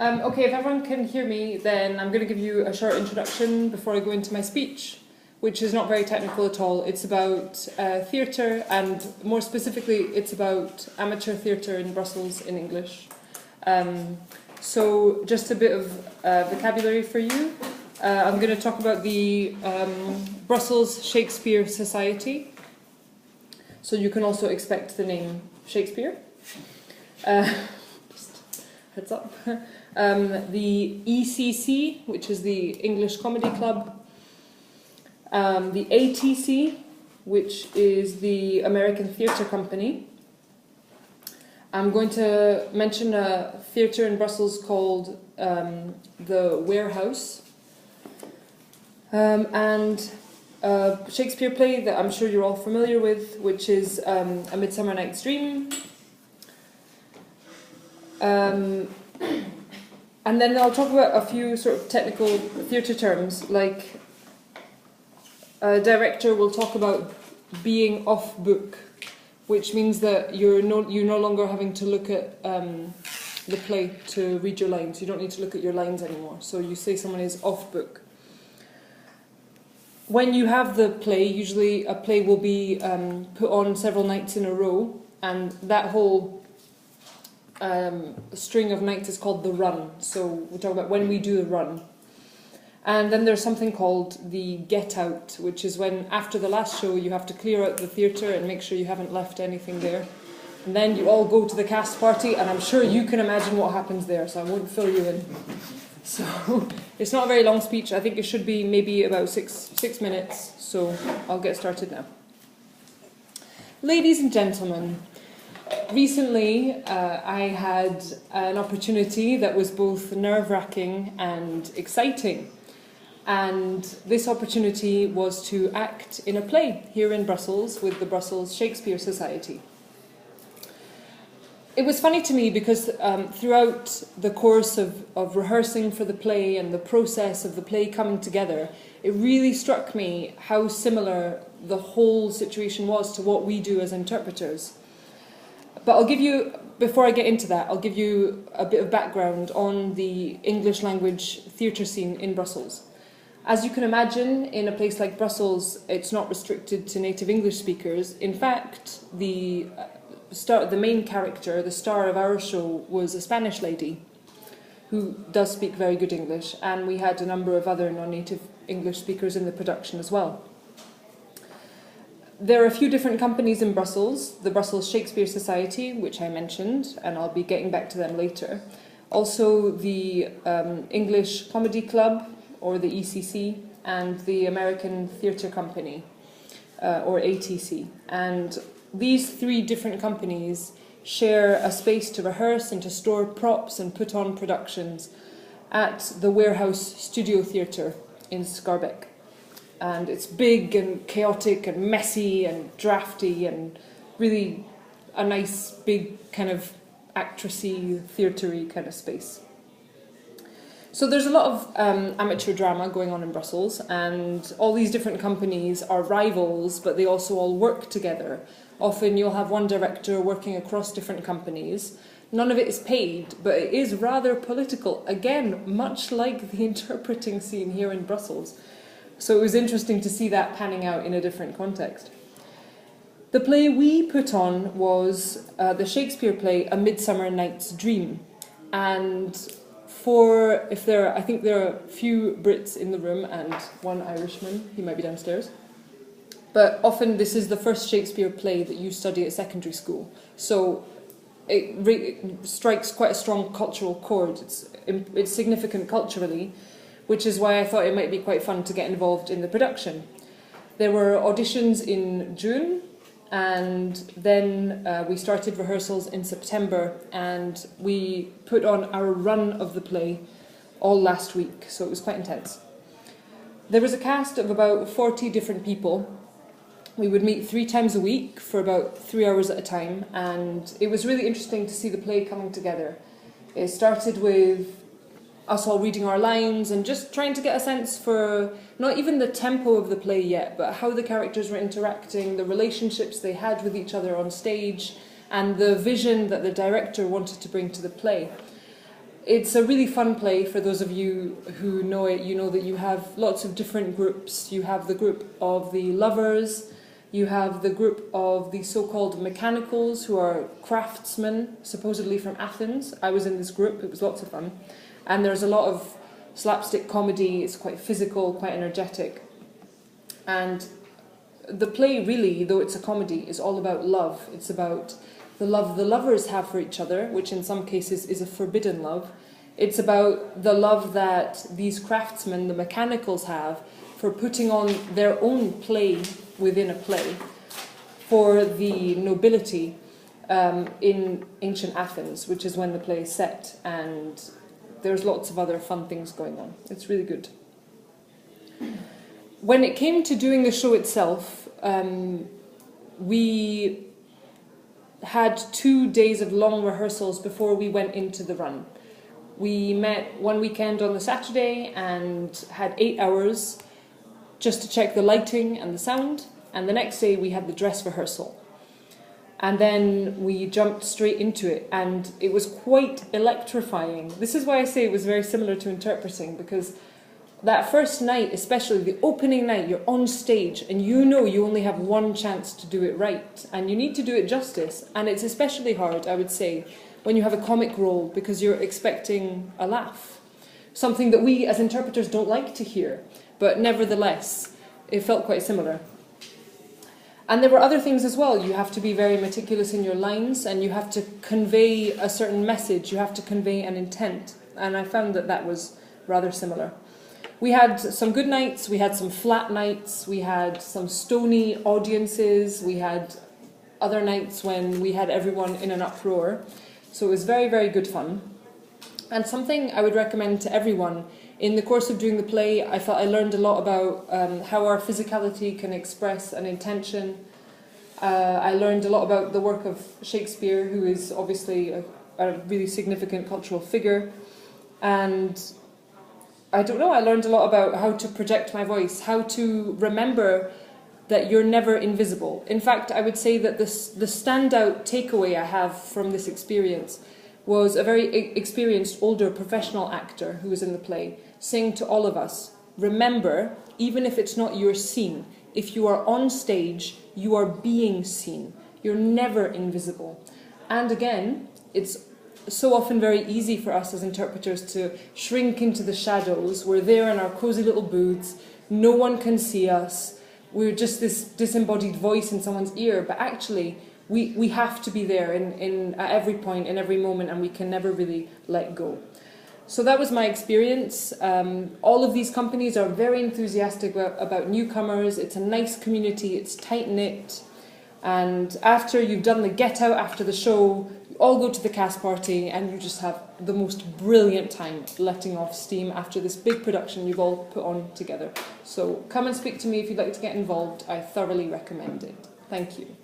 Okay, if everyone can hear me, then I'm going to give you a short introduction before I go into my speech, which is not very technical at all. It's about theatre, and more specifically, it's about amateur theatre in Brussels in English. So just a bit of vocabulary for you. I'm going to talk about the Brussels Shakespeare Society. So you can also expect the name Shakespeare. Just heads up. The ECC, which is the English Comedy Club. The ATC, which is the American Theatre Company. I'm going to mention a theatre in Brussels called the Warehouse. And a Shakespeare play that I'm sure you're all familiar with, which is A Midsummer Night's Dream. And then I'll talk about a few sort of technical theatre terms, like a director will talk about being off book, which means that you're no longer having to look at the play to read your lines. You don't need to look at your lines anymore. So you say someone is off book. When you have the play, usually a play will be put on several nights in a row, and that whole string of nights is called the run. So we're talking about when we do the run. And then there's something called the get out, which is when after the last show you have to clear out the theatre and make sure you haven't left anything there. And then you all go to the cast party, and I'm sure you can imagine what happens there, so I won't fill you in. So it's not a very long speech. I think it should be maybe about six minutes, so I'll get started now. Ladies and gentlemen, recently I had an opportunity that was both nerve-wracking and exciting. And this opportunity was to act in a play here in Brussels with the Brussels Shakespeare Society. It was funny to me because throughout the course of rehearsing for the play and the process of the play coming together, it really struck me how similar the whole situation was to what we do as interpreters. But I'll give you, before I get into that, I'll give you a bit of background on the English language theatre scene in Brussels. As you can imagine, in a place like Brussels, it's not restricted to native English speakers. In fact, the main character, the star of our show, was a Spanish lady who does speak very good English, and we had a number of other non-native English speakers in the production as well. There are a few different companies in Brussels, the Brussels Shakespeare Society, which I mentioned, and I'll be getting back to them later. Also the English Comedy Club, or the ECC, and the American Theatre Company, or ATC. And these three different companies share a space to rehearse and to store props and put on productions at the Warehouse Studio Theatre in Schaerbeek. And it's big and chaotic and messy and drafty and really a nice big kind of actressy, theatre-y kind of space. So there's a lot of amateur drama going on in Brussels, and all these different companies are rivals, but they also all work together. Often you'll have one director working across different companies. None of it is paid, but it is rather political. Again, much like the interpreting scene here in Brussels. So it was interesting to see that panning out in a different context. The play we put on was the Shakespeare play A Midsummer Night's Dream. And I think there are a few Brits in the room and one Irishman, he might be downstairs. But often this is the first Shakespeare play that you study at secondary school. So it strikes quite a strong cultural chord. It's significant culturally, which is why I thought it might be quite fun to get involved in the production. There were auditions in June, and then we started rehearsals in September, and we put on our run of the play all last week, so it was quite intense. There was a cast of about 40 different people. We would meet 3 times a week for about 3 hours at a time, and it was really interesting to see the play coming together. It started with us all reading our lines and just trying to get a sense for not even the tempo of the play yet, but how the characters were interacting, the relationships they had with each other on stage, and the vision that the director wanted to bring to the play. It's a really fun play. For those of you who know it, you know that you have lots of different groups. You have the group of the lovers, you have the group of the so-called mechanicals, who are craftsmen, supposedly from Athens. I was in this group, it was lots of fun. And there's a lot of slapstick comedy, it's quite physical, quite energetic. And the play really, though it's a comedy, is all about love. It's about the love the lovers have for each other, which in some cases is a forbidden love. It's about the love that these craftsmen, the mechanicals, have for putting on their own play within a play for the nobility in ancient Athens, which is when the play is set, and there's lots of other fun things going on. It's really good. When it came to doing the show itself, we had 2 days of long rehearsals before we went into the run. We met one weekend on the Saturday and had 8 hours just to check the lighting and the sound, and the next day we had the dress rehearsal. And then we jumped straight into it, and it was quite electrifying. This is why I say it was very similar to interpreting, because that first night, especially the opening night, you're on stage and you know you only have one chance to do it right, and you need to do it justice. And it's especially hard, I would say, when you have a comic role, because you're expecting a laugh. Something that we as interpreters don't like to hear, but nevertheless, it felt quite similar. And there were other things as well. You have to be very meticulous in your lines, and you have to convey a certain message, you have to convey an intent. And I found that that was rather similar. We had some good nights, we had some flat nights, we had some stony audiences, we had other nights when we had everyone in an uproar. So it was very, very good fun. And something I would recommend to everyone, in the course of doing the play, I felt I learned a lot about how our physicality can express an intention. I learned a lot about the work of Shakespeare, who is obviously a really significant cultural figure. And I don't know, I learned a lot about how to project my voice, how to remember that you're never invisible. In fact, I would say that the standout takeaway I have from this experience was a very experienced, older professional actor who was in the play saying to all of us, remember, even if it's not your scene, if you are on stage, you are being seen. You're never invisible. And again, it's so often very easy for us as interpreters to shrink into the shadows. We're there in our cozy little booths, no one can see us, we're just this disembodied voice in someone's ear, but actually we have to be there at every point, in every moment, and we can never really let go. So that was my experience. All of these companies are very enthusiastic about newcomers. It's a nice community, it's tight-knit, and after you've done the get out after the show, all go to the cast party and you just have the most brilliant time letting off steam after this big production you've all put on together. So come and speak to me if you'd like to get involved. I thoroughly recommend it. Thank you.